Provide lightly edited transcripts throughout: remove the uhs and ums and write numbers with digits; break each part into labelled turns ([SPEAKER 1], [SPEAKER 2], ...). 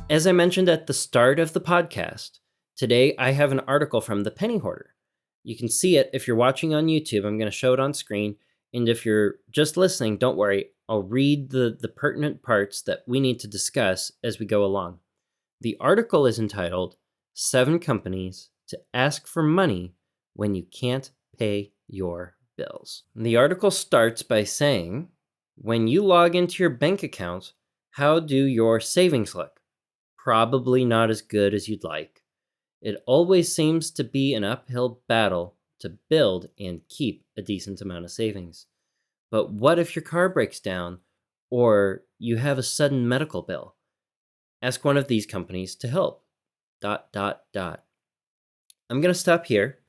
[SPEAKER 1] As I mentioned at the start of the podcast, today I have an article from the Penny Hoarder. You can see it if you're watching on YouTube. I'm going to show it on screen. And if you're just listening, don't worry. I'll read the pertinent parts that we need to discuss as we go along. The article is entitled 7 Companies to Ask for Money When You Can't Pay Your Bills. And the article starts by saying, when you log into your bank account, how do your savings look? Probably not as good as you'd like. It always seems to be an uphill battle to build and keep a decent amount of savings. But what if your car breaks down or you have a sudden medical bill? Ask one of these companies to help. ... I'm going to stop here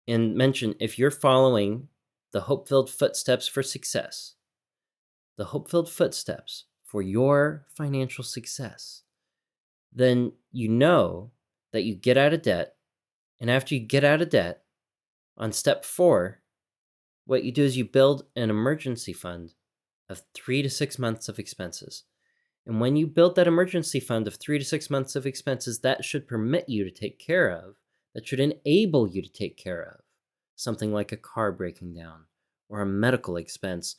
[SPEAKER 1] and mention, if you're following the HopeFilled footsteps for success, the HopeFilled footsteps for your financial success, then you know that you get out of debt. And after you get out of debt, on step 4, what you do is you build an emergency fund of 3 to 6 months of expenses. And when you build that emergency fund of 3 to 6 months of expenses, that should permit you to take care of, that should enable you to take care of something like a car breaking down or a medical expense,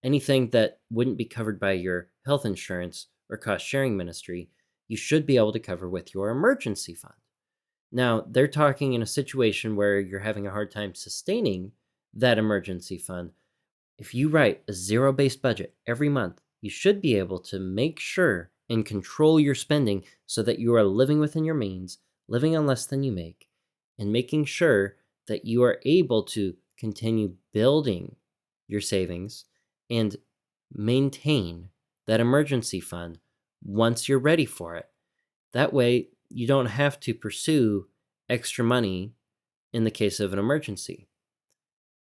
[SPEAKER 1] anything that wouldn't be covered by your health insurance or cost sharing ministry, you should be able to cover with your emergency fund. Now, they're talking in a situation where you're having a hard time sustaining that emergency fund. If you write a zero-based budget every month, you should be able to make sure and control your spending so that you are living within your means, living on less than you make, and making sure that you are able to continue building your savings and maintain that emergency fund once you're ready for it. That way, you don't have to pursue extra money in the case of an emergency.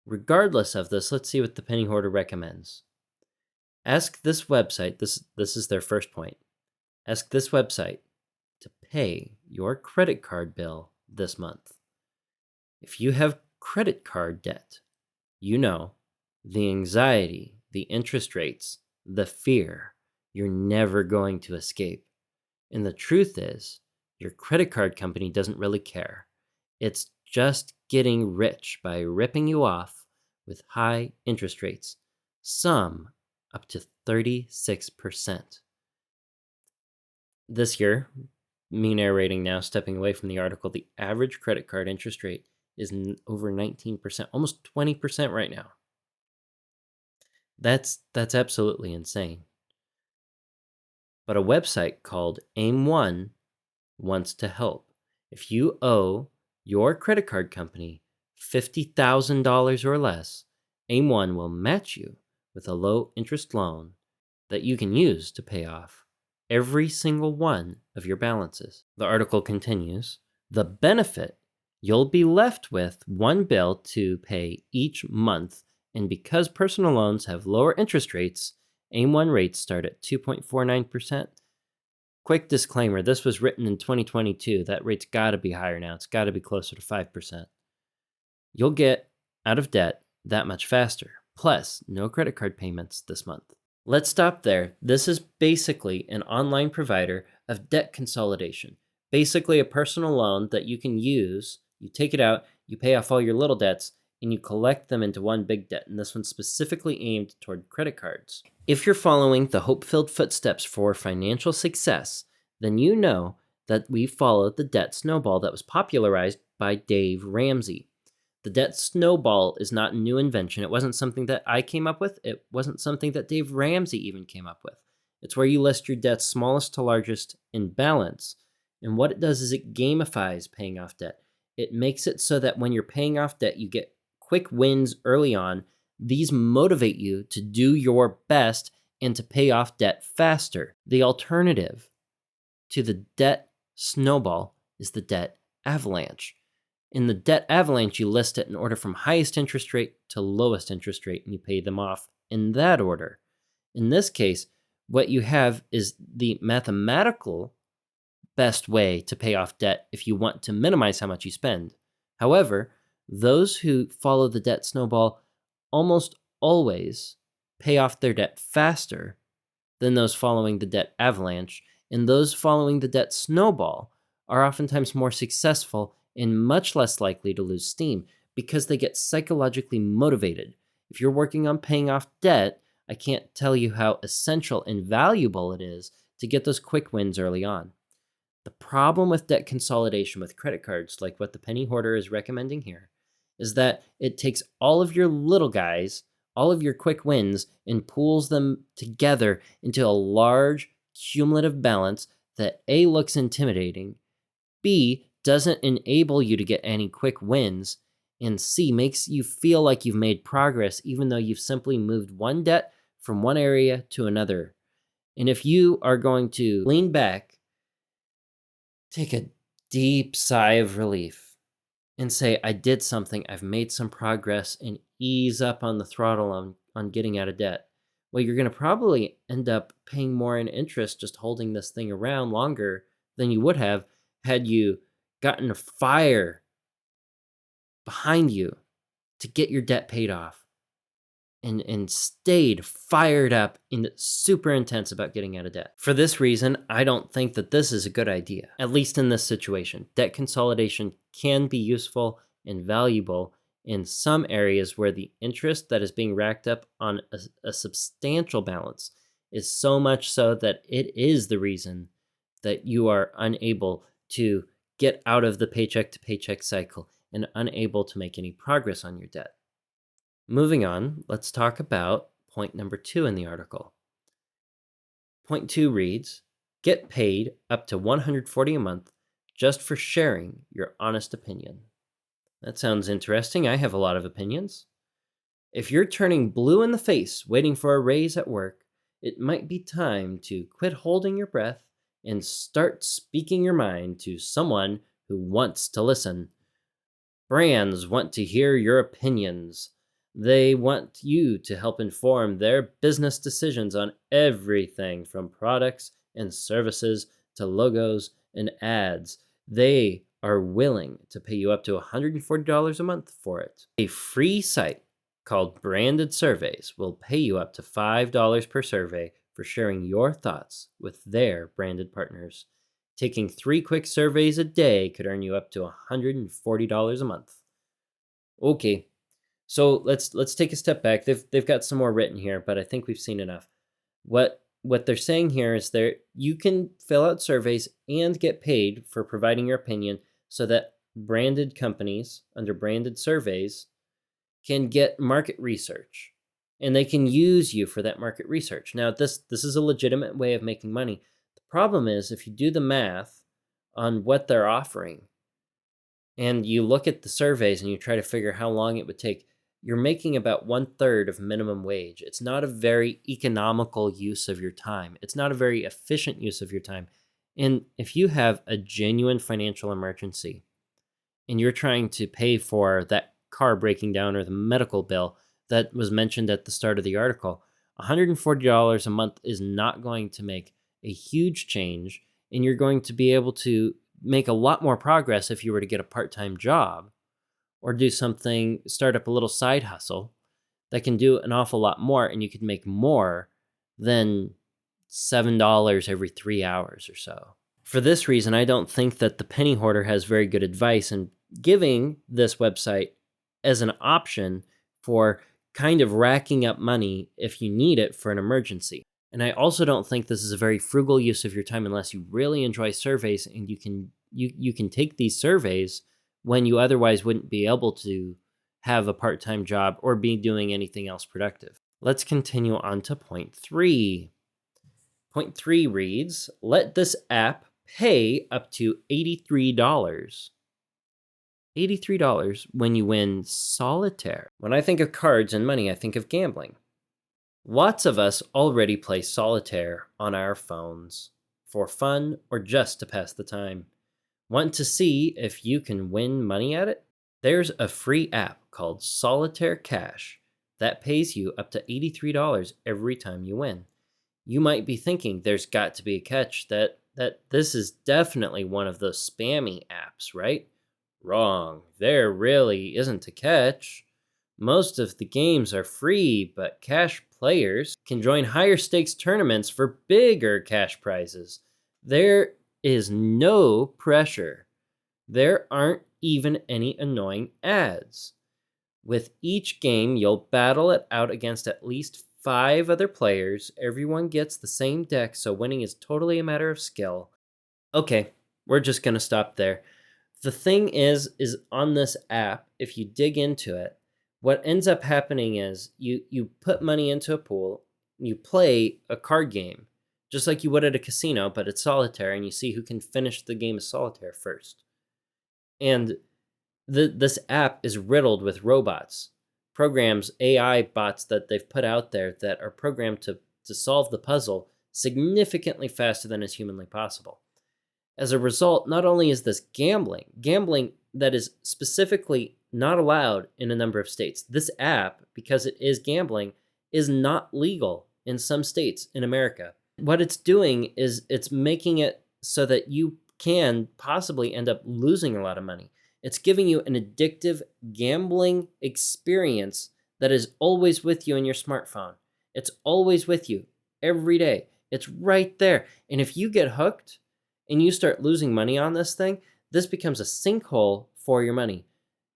[SPEAKER 1] Regardless of this, let's see what the Penny Hoarder recommends. Ask this website, this is their first point. Ask this website to pay your credit card bill this month. If you have credit card debt, you know the anxiety, the interest rates, the fear, you're never going to escape. And the truth is, your credit card company doesn't really care. It's just getting rich by ripping you off with high interest rates, some up to 36%. This year, me narrating now, stepping away from the article, the average credit card interest rate is over 19%, almost 20% right now. That's absolutely insane. But a website called AIM1 wants to help. If you owe your credit card company $50,000 or less, AIM1 will match you with a low-interest loan that you can use to pay off every single one of your balances. The article continues, the benefit, you'll be left with one bill to pay each month, and because personal loans have lower interest rates, AIM1 rates start at 2.49%. Quick disclaimer, this was written in 2022. That rate's got to be higher now. It's got to be closer to 5%. You'll get out of debt that much faster. Plus, no credit card payments this month. Let's stop there. This is basically an online provider of debt consolidation. Basically a personal loan that you can use. You take it out, you pay off all your little debts, and you collect them into one big debt. And this one's specifically aimed toward credit cards. If you're following the HopeFilled footsteps for financial success, then you know that we followed the debt snowball that was popularized by Dave Ramsey. The debt snowball is not a new invention. It wasn't something that I came up with. It wasn't something that Dave Ramsey even came up with. It's where you list your debts smallest to largest in balance. And what it does is it gamifies paying off debt. It makes it so that when you're paying off debt, you get quick wins early on. These motivate you to do your best and to pay off debt faster. The alternative to the debt snowball is the debt avalanche. In the debt avalanche, you list it in order from highest interest rate to lowest interest rate, and you pay them off in that order. In this case, what you have is the mathematical best way to pay off debt if you want to minimize how much you spend. However, those who follow the debt snowball almost always pay off their debt faster than those following the debt avalanche, and those following the debt snowball are oftentimes more successful and much less likely to lose steam because they get psychologically motivated. If you're working on paying off debt, I can't tell you how essential and valuable it is to get those quick wins early on. The problem with debt consolidation with credit cards, like what the penny hoarder is recommending here, is that it takes all of your little guys, all of your quick wins, and pools them together into a large cumulative balance that A, looks intimidating, B, doesn't enable you to get any quick wins, and C, makes you feel like you've made progress even though you've simply moved one debt from one area to another. And if you are going to lean back, take a deep sigh of relief, and say, I did something, I've made some progress, and ease up on the throttle on getting out of debt, well, you're going to probably end up paying more in interest just holding this thing around longer than you would have had you gotten a fire behind you to get your debt paid off and stayed fired up and super intense about getting out of debt. For this reason, I don't think that this is a good idea, at least in this situation. Debt consolidation can be useful and valuable in some areas where the interest that is being racked up on a substantial balance is so much so that it is the reason that you are unable to get out of the paycheck to paycheck cycle and unable to make any progress on your debt. Moving on, let's talk about point number 2 in the article. Point 2 reads, get paid up to $140 a month just for sharing your honest opinion. That sounds interesting. I have a lot of opinions. If you're turning blue in the face waiting for a raise at work, it might be time to quit holding your breath and start speaking your mind to someone who wants to listen. Brands want to hear your opinions. They want you to help inform their business decisions on everything from products and services to logos and ads. They are willing to pay you up to $140 a month for it. A free site called Branded Surveys will pay you up to $5 per survey for sharing your thoughts with their branded partners. Taking 3 quick surveys a day could earn you up to $140 a month. Okay. So let's take a step back. They've got some more written here, but I think we've seen enough. What they're saying here is you can fill out surveys and get paid for providing your opinion so that branded companies under branded surveys can get market research and they can use you for that market research. Now, this is a legitimate way of making money. The problem is if you do the math on what they're offering and you look at the surveys and you try to figure how long it would take, you're making about 1/3 of minimum wage. It's not a very economical use of your time. It's not a very efficient use of your time. And if you have a genuine financial emergency and you're trying to pay for that car breaking down or the medical bill that was mentioned at the start of the article, $140 a month is not going to make a huge change, and you're going to be able to make a lot more progress if you were to get a part-time job or do something, start up a little side hustle that can do an awful lot more, and you could make more than $7 every 3 hours or so. For this reason, I don't think that the penny hoarder has very good advice in giving this website as an option for kind of racking up money if you need it for an emergency. And I also don't think this is a very frugal use of your time unless you really enjoy surveys and you can take these surveys when you otherwise wouldn't be able to have a part-time job or be doing anything else productive. Let's continue on to point 3. Point 3 reads, let this app pay up to $83. $83 when you win solitaire. When I think of cards and money, I think of gambling. Lots of us already play solitaire on our phones for fun or just to pass the time. Want to see if you can win money at it? There's a free app called Solitaire Cash that pays you up to $83 every time you win. You might be thinking there's got to be a catch, that this is definitely one of those spammy apps, right? Wrong. There really isn't a catch. Most of the games are free, but cash players can join higher stakes tournaments for bigger cash prizes. There is no pressure. There aren't even any annoying ads. With each game, you'll battle it out against at least 5 other players. Everyone gets the same deck, so winning is totally a matter of skill. Okay, we're just going to stop there. The thing is on this app, if you dig into it, what ends up happening is you put money into a pool, you play a card game, just like you would at a casino, but it's solitaire, and you see who can finish the game of solitaire first. And this app is riddled with robots, programs, AI bots that they've put out there that are programmed to solve the puzzle significantly faster than is humanly possible. As a result, not only is this gambling that is specifically not allowed in a number of states. This app, because it is gambling, is not legal in some states in America. What it's doing is it's making it so that you can possibly end up losing a lot of money. It's giving you an addictive gambling experience that is always with you in your smartphone. It's always with you every day. It's right there. And if you get hooked and you start losing money on this thing, this becomes a sinkhole for your money.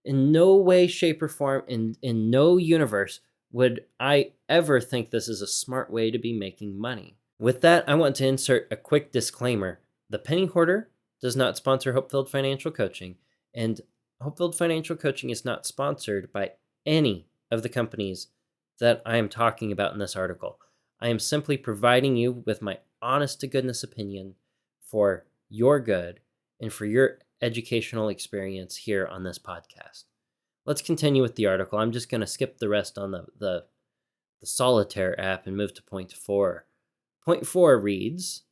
[SPEAKER 1] In no way, shape, or form, in no universe would I ever think this is a smart way to be making money. With that, I want to insert a quick disclaimer. The Penny Hoarder does not sponsor HopeFilled Financial Coaching, and HopeFilled Financial Coaching is not sponsored by any of the companies that I am talking about in this article. I am simply providing you with my honest-to-goodness opinion for your good and for your educational experience here on this podcast. Let's continue with the article. I'm just going to skip the rest on the Solitaire app and move to point 4. Point 4 reads,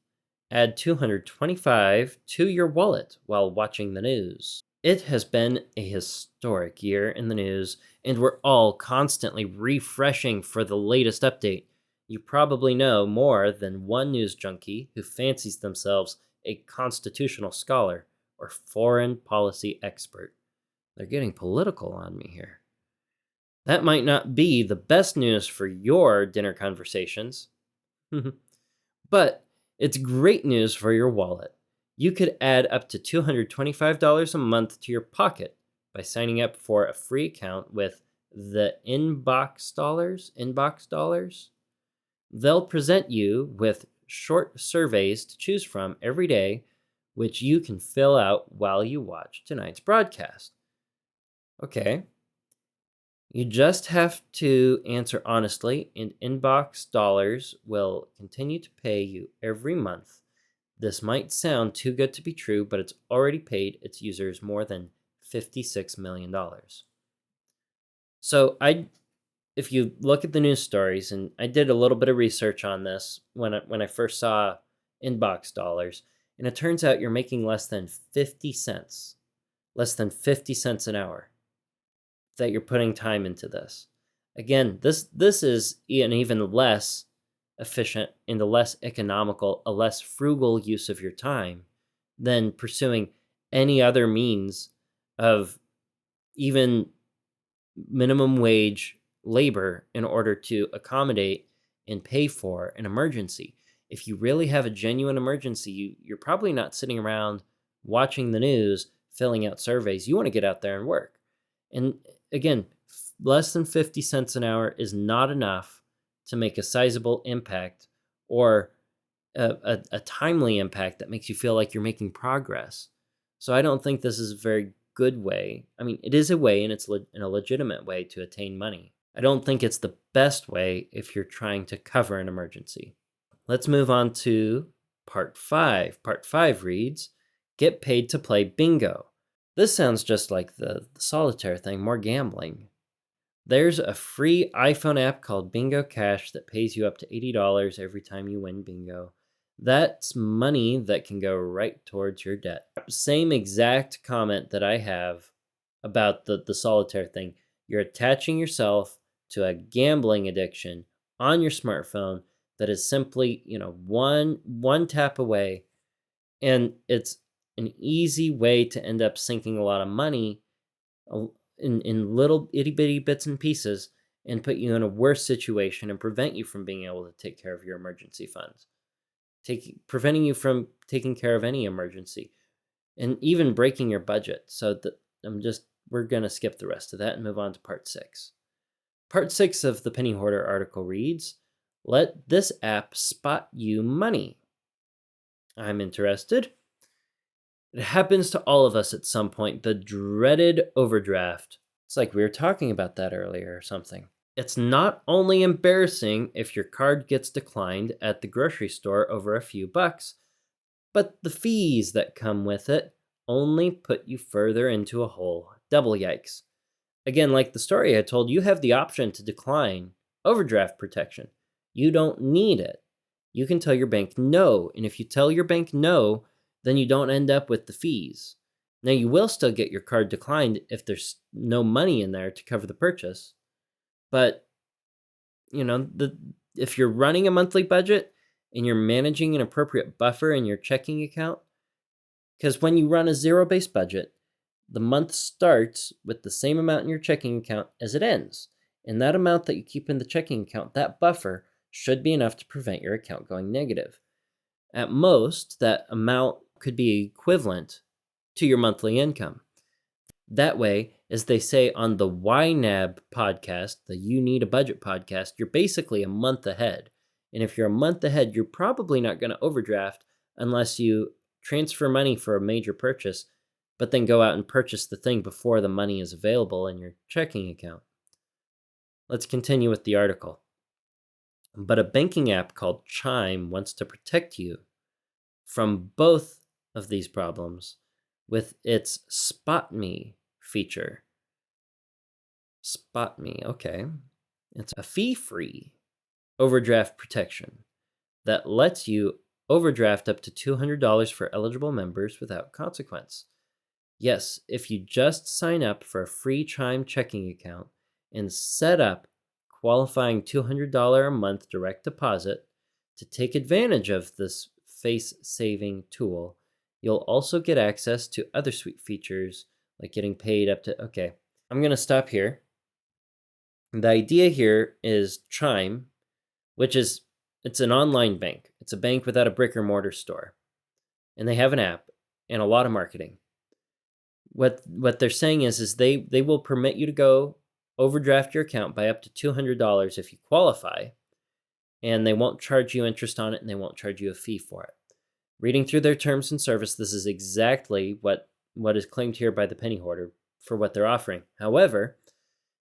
[SPEAKER 1] add $225 to your wallet while watching the news. It has been a historic year in the news, and we're all constantly refreshing for the latest update. You probably know more than one news junkie who fancies themselves a constitutional scholar or foreign policy expert. They're getting political on me here. That might not be the best news for your dinner conversations, but it's great news for your wallet. You could add up to $225 a month to your pocket by signing up for a free account with the Inbox Dollars. They'll present you with short surveys to choose from every day, which you can fill out while you watch tonight's broadcast. Okay. You just have to answer honestly, and Inbox Dollars will continue to pay you every month. This might sound too good to be true, but it's already paid its users more than $56 million. So if you look at the news stories, and I did a little bit of research on this when I first saw Inbox Dollars, and it turns out you're making less than 50 cents an hour that you're putting time into this. Again, this is an even less efficient and a less economical, a less frugal use of your time than pursuing any other means of even minimum wage labor in order to accommodate and pay for an emergency. If you really have a genuine emergency, you're probably not sitting around watching the news, filling out surveys. You want to get out there and work. And again, less than 50 cents an hour is not enough to make a sizable impact or a timely impact that makes you feel like you're making progress. So I don't think this is a very good way. I mean, it is a way, and it's in a legitimate way to attain money. I don't think it's the best way if you're trying to cover an emergency. Let's move on to part 5. Part 5 reads, get paid to play bingo. This sounds just like the solitaire thing, more gambling. There's a free iPhone app called Bingo Cash that pays you up to $80 every time you win bingo. That's money that can go right towards your debt. Same exact comment that I have about the solitaire thing. You're attaching yourself to a gambling addiction on your smartphone that is simply, one tap away, and it's an easy way to end up sinking a lot of money in little itty-bitty bits and pieces and put you in a worse situation and prevent you from being able to take care of your emergency funds. preventing you from taking care of any emergency, and even breaking your budget. So that we're going to skip the rest of that and move on to part 6. Part 6 of the Penny Hoarder article reads, "Let this app spot you money." I'm interested. It happens to all of us at some point, the dreaded overdraft. It's like we were talking about that earlier or something. It's not only embarrassing if your card gets declined at the grocery store over a few bucks, but the fees that come with it only put you further into a hole. Double yikes. Again, like the story I told, you have the option to decline overdraft protection. You don't need it. You can tell your bank no, and if you tell your bank no, then you don't end up with the fees. Now, you will still get your card declined if there's no money in there to cover the purchase. But, if you're running a monthly budget and you're managing an appropriate buffer in your checking account, because when you run a zero-based budget, the month starts with the same amount in your checking account as it ends. And that amount that you keep in the checking account, that buffer, should be enough to prevent your account going negative. At most, that amount could be equivalent to your monthly income. That way, as they say on the YNAB podcast, the You Need a Budget podcast, you're basically a month ahead. And if you're a month ahead, you're probably not going to overdraft unless you transfer money for a major purchase, but then go out and purchase the thing before the money is available in your checking account. Let's continue with the article. But a banking app called Chime wants to protect you from both of these problems with its Spot Me feature. Spot Me, okay. It's a fee-free overdraft protection that lets you overdraft up to $200 for eligible members without consequence. Yes, if you just sign up for a free Chime checking account and set up qualifying $200 a month direct deposit to take advantage of this face-saving tool, you'll also get access to other sweet features like getting paid up to... Okay, I'm going to stop here. The idea here is Chime, it's an online bank. It's a bank without a brick or mortar store. And they have an app and a lot of marketing. What they're saying is they will permit you to go overdraft your account by up to $200 if you qualify, and they won't charge you interest on it, and they won't charge you a fee for it. Reading through their terms and service, this is exactly what is claimed here by the Penny Hoarder for what they're offering. However,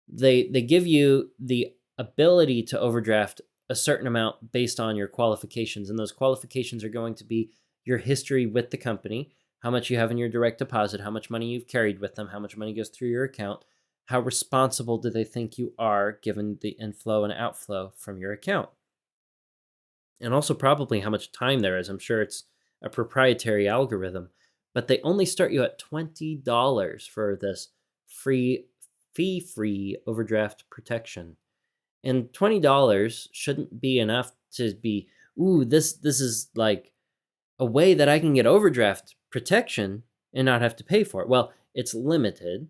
[SPEAKER 1] they give you the ability to overdraft a certain amount based on your qualifications, and those qualifications are going to be your history with the company, how much you have in your direct deposit, how much money you've carried with them, how much money goes through your account, how responsible do they think you are given the inflow and outflow from your account. And also probably how much time there is. I'm sure it's a proprietary algorithm, but they only start you at $20 for this fee-free overdraft protection. And $20 shouldn't be enough to be, this is like a way that I can get overdraft protection and not have to pay for it. Well, it's limited.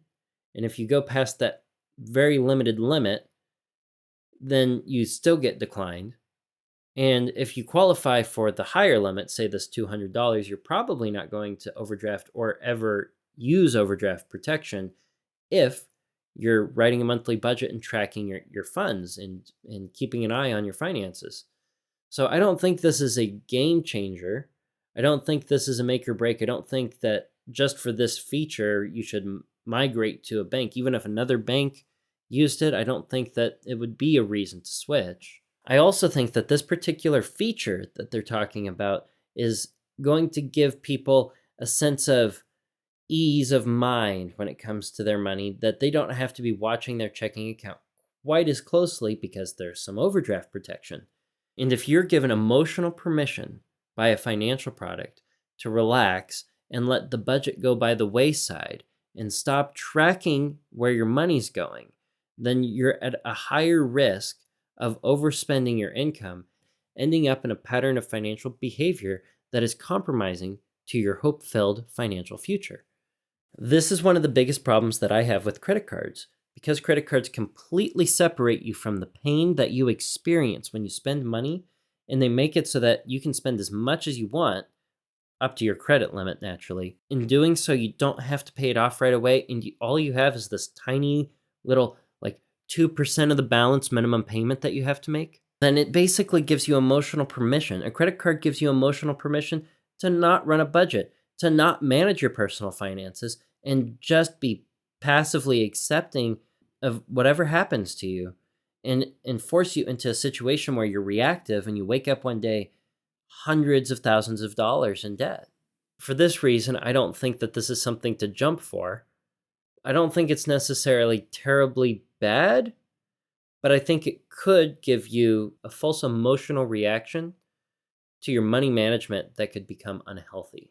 [SPEAKER 1] And if you go past that very limited limit, then you still get declined. And if you qualify for the higher limit, say this $200, you're probably not going to overdraft or ever use overdraft protection if you're writing a monthly budget and tracking your funds and keeping an eye on your finances. So I don't think this is a game changer. I don't think this is a make or break. I don't think that just for this feature, you should migrate to a bank. Even if another bank used it, I don't think that it would be a reason to switch. I also think that this particular feature that they're talking about is going to give people a sense of ease of mind when it comes to their money, that they don't have to be watching their checking account quite as closely because there's some overdraft protection. And if you're given emotional permission by a financial product to relax and let the budget go by the wayside and stop tracking where your money's going, then you're at a higher risk of overspending your income, ending up in a pattern of financial behavior that is compromising to your hope-filled financial future. This is one of the biggest problems that I have with credit cards, because credit cards completely separate you from the pain that you experience when you spend money and they make it so that you can spend as much as you want up to your credit limit naturally. In doing so, you don't have to pay it off right away, and all you have is this tiny little, like 2% of the balance minimum payment that you have to make. Then it basically gives you emotional permission. A credit card gives you emotional permission to not run a budget, to not manage your personal finances, and just be passively accepting of whatever happens to you, and force you into a situation where you're reactive and you wake up one day hundreds of thousands of dollars in debt. For this reason, I don't think that this is something to jump for. I don't think it's necessarily terribly bad, but I think it could give you a false emotional reaction to your money management that could become unhealthy.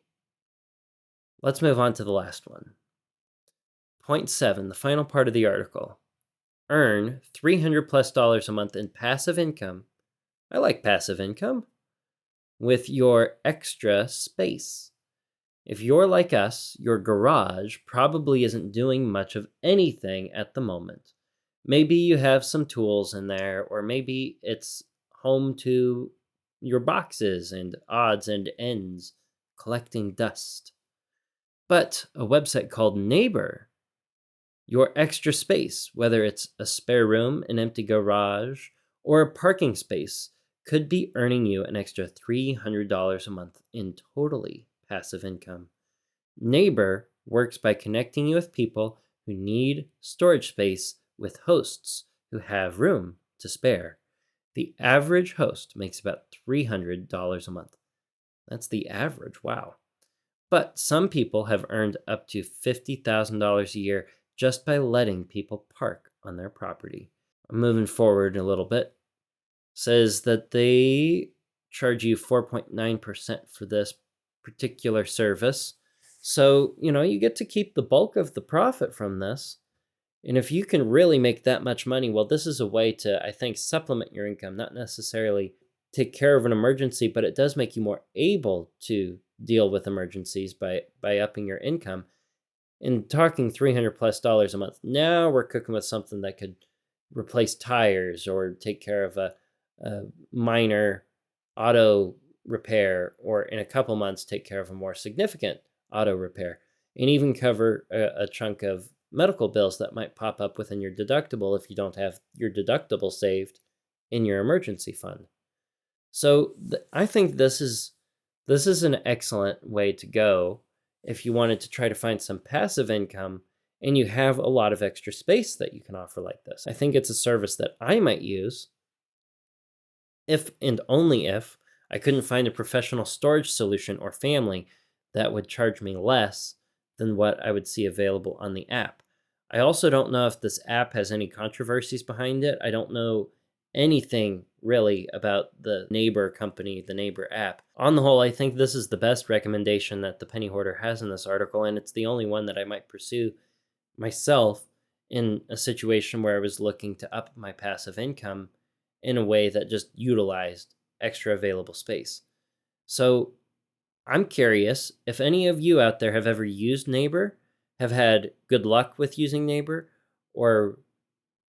[SPEAKER 1] Let's move on to the last one. Point 7, the final part of the article. Earn $300+ a month in passive income. I like passive income. With your extra space. If you're like us, your garage probably isn't doing much of anything at the moment. Maybe you have some tools in there, or maybe it's home to your boxes and odds and ends collecting dust. But a website called Neighbor, your extra space, whether it's a spare room, an empty garage, or a parking space, could be earning you an extra $300 a month in totally passive income. Neighbor works by connecting you with people who need storage space with hosts who have room to spare. The average host makes about $300 a month. That's the average, wow. But some people have earned up to $50,000 a year just by letting people park on their property. I'm moving forward a little bit. Says that they charge you 4.9% for this particular service. So, you get to keep the bulk of the profit from this. And if you can really make that much money, well, this is a way to, I think, supplement your income, not necessarily take care of an emergency, but it does make you more able to deal with emergencies by upping your income. And talking $300+ a month, now we're cooking with something that could replace tires or take care of a minor auto repair, or in a couple months take care of a more significant auto repair, and even cover a chunk of medical bills that might pop up within your deductible if you don't have your deductible saved in your emergency fund. So I think this is an excellent way to go if you wanted to try to find some passive income and you have a lot of extra space that you can offer like this. I think it's a service that I might use if and only if I couldn't find a professional storage solution or family that would charge me less than what I would see available on the app. I also don't know if this app has any controversies behind it. I don't know anything really about the Neighbor company, the Neighbor app. On the whole, I think this is the best recommendation that the Penny Hoarder has in this article, and it's the only one that I might pursue myself in a situation where I was looking to up my passive income in a way that just utilized extra available space. So I'm curious if any of you out there have ever used Neighbor, have had good luck with using Neighbor, or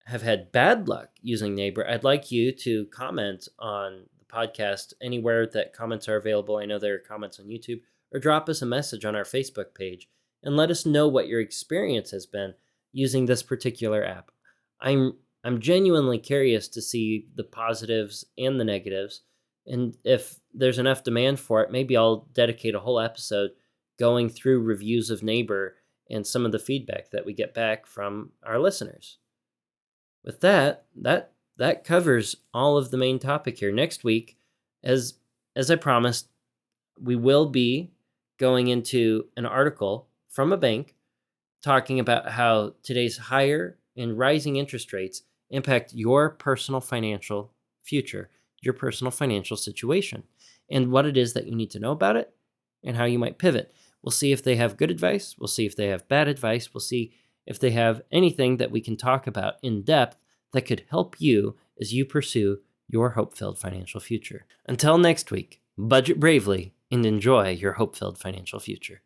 [SPEAKER 1] have had bad luck using Neighbor. I'd like you to comment on the podcast anywhere that comments are available. I know there are comments on YouTube, or drop us a message on our Facebook page and let us know what your experience has been using this particular app. I'm genuinely curious to see the positives and the negatives, and if there's enough demand for it, maybe I'll dedicate a whole episode going through reviews of Neighbor and some of the feedback that we get back from our listeners. With that covers all of the main topic here. Next week, as I promised, we will be going into an article from a bank talking about how today's higher and rising interest rates impact your personal financial future, your personal financial situation, and what it is that you need to know about it and how you might pivot. We'll see if they have good advice. We'll see if they have bad advice. We'll see if they have anything that we can talk about in depth that could help you as you pursue your hope-filled financial future. Until next week, budget bravely and enjoy your hope-filled financial future.